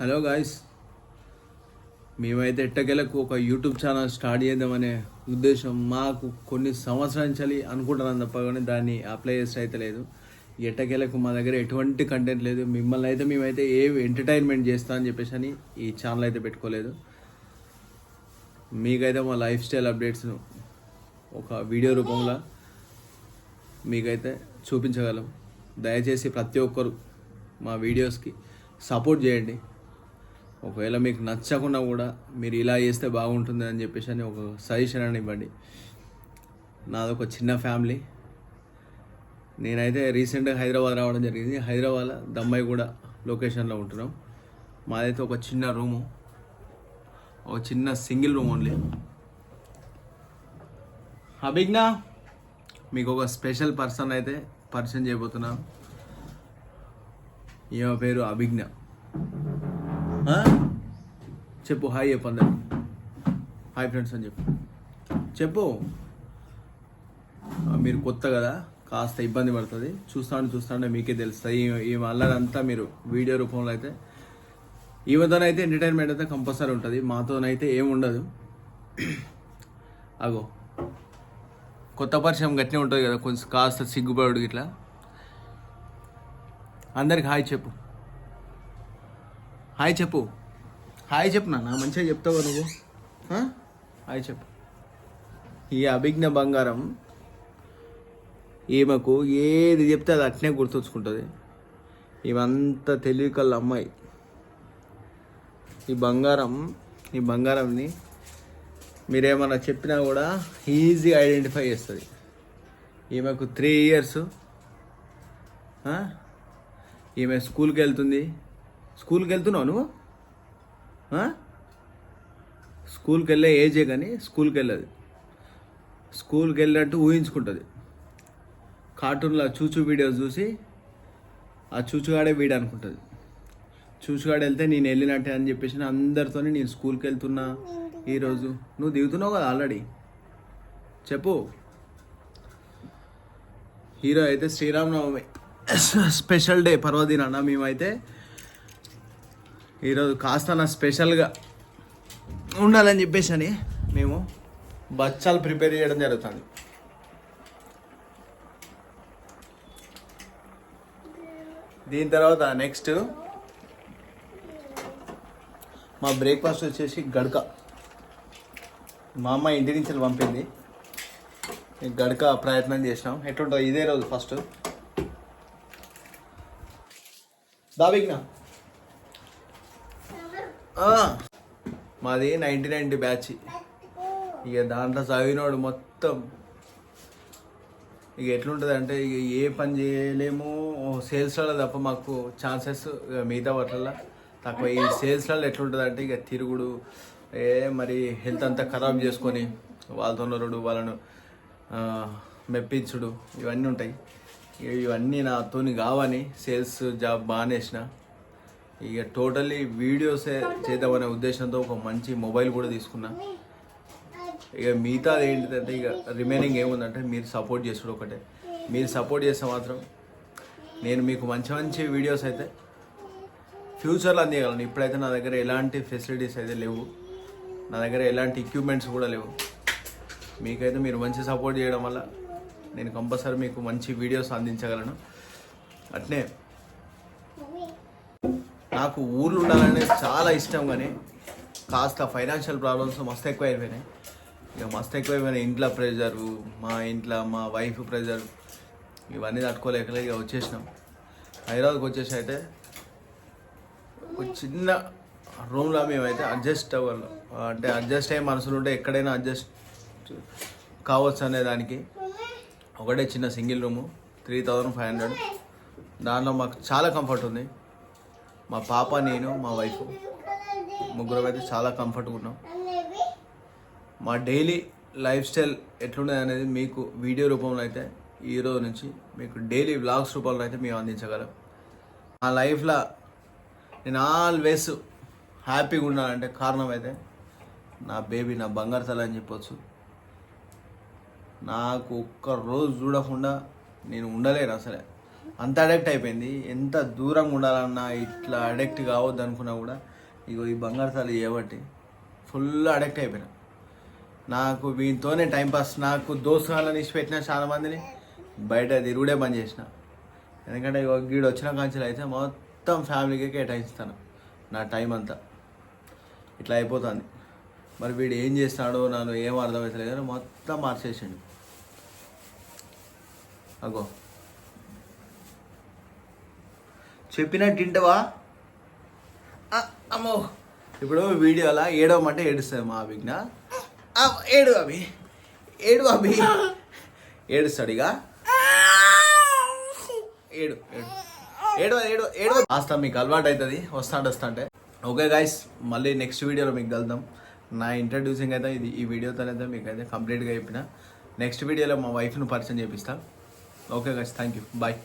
Hello guys, మేమైతే ఎట్టకేలకు ఒక యూట్యూబ్ ఛానల్ స్టార్ట్ చేద్దామనే ఉద్దేశం మాకు కొన్ని సంవత్సరాల నుంచి అనుకుంటున్నాను తప్ప కానీ దాన్ని అప్లై చేస్తే అయితే లేదు. ఎట్టకేలకు మా దగ్గర ఎటువంటి కంటెంట్ లేదు. మిమ్మల్ని అయితే మేమైతే ఏ ఎంటర్టైన్మెంట్ చేస్తా అని చెప్పేసి అని ఈ ఛానల్ అయితే పెట్టుకోలేదు. మీకైతే మా లైఫ్ స్టైల్ అప్డేట్స్ను ఒక వీడియో రూపంలో మీకైతే చూపించగలం. దయచేసి ప్రతి ఒక్కరు మా వీడియోస్కి సపోర్ట్ చేయండి. ఒకవేళ మీకు నచ్చకుండా కూడా మీరు ఇలా చేస్తే బాగుంటుంది అని చెప్పేసి అని ఒక సజెషన్ అని ఇవ్వండి. నాదొక చిన్న ఫ్యామిలీ. నేనైతే రీసెంట్గా హైదరాబాద్ రావడం జరిగింది. హైదరాబాద్లో దమ్మాయిగూడ లొకేషన్లో ఉంటున్నాం. మాదైతే ఒక చిన్న రూము, ఒక చిన్న సింగిల్ రూమ్ ఓన్లీ. అభిజ్ఞా, మీకు ఒక స్పెషల్ పర్సన్ అయితే పరిచయం చేయబోతున్నాం. ఈమె పేరు అభిజ్ఞ. చెప్పు, హాయ్ చెప్పు అందరు. హాయ్ ఫ్రెండ్స్ అని చెప్పు. మీరు కొత్త కదా, కాస్త ఇబ్బంది పడుతుంది. చూస్తాను మీకే తెలుస్తుంది. ఈమె అల్లరంతా మీరు వీడియో రూపంలో అయితే ఈమెతోనైతే ఎంటర్టైన్మెంట్ అయితే కంపల్సరీ ఉంటుంది. మాతోనైతే ఏం ఉండదు. అగో కొత్త పరిచయం గట్టినే ఉంటుంది కదా, కొంచెం కాస్త సిగ్గుపడు. ఇట్లా అందరికి హాయ్ చెప్పు. హాయ్ చెప్పు నాన్న, మంచిగా చెప్తావు నువ్వు. హాయ్ చెప్పు. ఈ అభిజ్ఞ బంగారం ఈమెకు ఏది చెప్తే అది అట్నే గుర్తుంచుకుంటుంది. ఈమంతా తెలివికల్ల అమ్మాయి. ఈ బంగారంని మీరేమన్నా చెప్పినా కూడా ఈజీగా ఐడెంటిఫై చేస్తుంది. ఈమెకు 3 years. ఈమె స్కూల్కి వెళ్తున్నావు నువ్వు? స్కూల్కి వెళ్ళే ఏజే కానీ స్కూల్కి వెళ్ళదు. స్కూల్కి వెళ్ళినట్టు ఊహించుకుంటుంది. కార్టూన్లో చూచూ వీడియోస్ చూసి ఆ చూచుగాడే వీడు అనుకుంటుంది. చూచుగాడు వెళ్తే నేను వెళ్ళినట్టే అని చెప్పేసి అందరితో నేను స్కూల్కి వెళ్తున్నా. ఈరోజు నువ్వు దిగుతున్నావు కదా ఆల్రెడీ. చెప్పు. హీరో అయితే శ్రీరామనవమి స్పెషల్ డే పర్వదినాన మేమైతే ఈరోజు కాస్త నా స్పెషల్గా ఉండాలని చెప్పేసి అని మేము బచ్చాలు ప్రిపేర్ చేయడం జరుగుతుంది. దీని తర్వాత నెక్స్ట్ మా బ్రేక్ఫాస్ట్ వచ్చేసి గడక. మా అమ్మ ఇంటి నుంచి పంపింది. గడక ప్రయత్నం చేసినాం. ఎట్లుంటుంది ఇదే రోజు ఫస్ట్. దావిగ్నా మాది 1990 బ్యాచ్. ఇక దాంట్లో చదివినోడు మొత్తం ఇక ఎట్లుంటుంది అంటే ఇక ఏ పని చేయలేము. సేల్స్లలో తప్ప మాకు ఛాన్సెస్ మిగతా వాటిల్లో తక్కువ. ఈ సేల్స్లలో ఎట్లుంటుంది అంటే ఇక తిరుగుడు, మరి హెల్త్ అంతా ఖరాబ్ చేసుకొని వాళ్ళతో వాళ్ళను మెప్పించుడు ఇవన్నీ ఉంటాయి. ఇవన్నీ నాతోని కావని సేల్స్ జాబ్ బాగానేసిన. ఇక టోటల్లీ వీడియోసే చేద్దామనే ఉద్దేశంతో ఒక మంచి మొబైల్ కూడా తీసుకున్నా. ఇక మిగతా ఏంటిదంటే ఇక రిమైనింగ్ ఏముందంటే మీరు సపోర్ట్ చేసుడు ఒకటే. మీరు సపోర్ట్ చేస్తే మాత్రం నేను మీకు మంచి వీడియోస్ అయితే ఫ్యూచర్లో అందియగలను. ఇప్పుడైతే నా దగ్గర ఎలాంటి ఫెసిలిటీస్ అయితే లేవు, నా దగ్గర ఎలాంటి ఎక్విప్మెంట్స్ కూడా లేవు. మీకైతే మీరు మంచి సపోర్ట్ చేయడం వల్ల నేను కంపల్సరీ మీకు మంచి వీడియోస్ అందించగలను. అట్నే నాకు ఊర్లో ఉండాలనేది చాలా ఇష్టం, కానీ కాస్త ఫైనాన్షియల్ ప్రాబ్లమ్స్ మస్తు ఎక్కువైపోయినాయి. ఇంట్లో ప్రెజరు, మా వైఫ్ ప్రెజర్, ఇవన్నీ తట్టుకోలేక ఇక వచ్చేసినాం. హైదరాబాద్కి వచ్చేసి అయితే ఒక చిన్న రూమ్లో మేమైతే అడ్జస్ట్ అవ్వాలి. అంటే అడ్జస్ట్ అయ్యే మనసులు ఉంటే ఎక్కడైనా అడ్జస్ట్ కావచ్చు అనే దానికి ఒకటే చిన్న సింగిల్ రూము, 3500. దాంట్లో మాకు చాలా కంఫర్ట్ ఉంది. మా పాప, నేను, మా వైఫ్ ముగ్గురం అయితే చాలా కంఫర్ట్గా ఉన్నాం. మా డైలీ లైఫ్ స్టైల్ ఎట్లుండదు అనేది మీకు వీడియో రూపంలో అయితే ఈరోజు నుంచి మీకు డైలీ వ్లాగ్స్ రూపంలో అయితే మేము అందించగలం. మా లైఫ్లో నేను ఆల్వేస్ హ్యాపీగా ఉన్నానంటే కారణం అయితే నా బేబీ, నా బంగారు తల అని చెప్పొచ్చు. నాకు ఒక్క రోజు చూడకుండా నేను ఉండలేను అసలే. అంత అడిక్ట్ అయిపోయింది. ఎంత దూరంగా ఉండాలన్నా ఇట్లా అడిక్ట్ కావద్దు అనుకున్నా కూడా ఇగో ఈ బంగారు తల్లి చేయబట్టి ఫుల్ అడిక్ట్ అయిపోయినా. నాకు వీటితోనే టైంపాస్. నాకు దోస్తుగాళ్ళని ఇచ్చిపెట్టిన చాలా మందిని బయట తిరుగుడే బంద్ చేసిన. ఎందుకంటే గీడు వచ్చిన కాంచెలు అయితే మొత్తం ఫ్యామిలీకి కేటాయిస్తాను నా టైం అంతా. ఇట్లా అయిపోతుంది. మరి వీడు ఏం చేస్తాడో నన్ను ఏం అర్థమవుతలేదు కానీ మొత్తం మార్చేసిండు. అగో చెప్పినట్టు తింటవా అమ్మో. ఇప్పుడు వీడియోలా ఏడవమంటే ఏడుస్తుంది మా అభిజ్ఞ. ఏడు అభి, ఏడు అభి, ఏడుస్తాడు ఇక. ఏడు ఏడు ఏడు ఏడు ఏడు వస్తా, మీకు అలవాటు అవుతుంది వస్తా అంటే. ఓకే గైస్, మళ్ళీ నెక్స్ట్ వీడియోలో మీకు కలుద్దాం. నా ఇంట్రడ్యూసింగ్ అయితే ఇది, ఈ వీడియోతో అయితే మీకు అయితే కంప్లీట్గా చెప్పిన. నెక్స్ట్ వీడియోలో మా వైఫ్ను పరిచయం చేపిస్తాను. Okay guys, thank you, bye.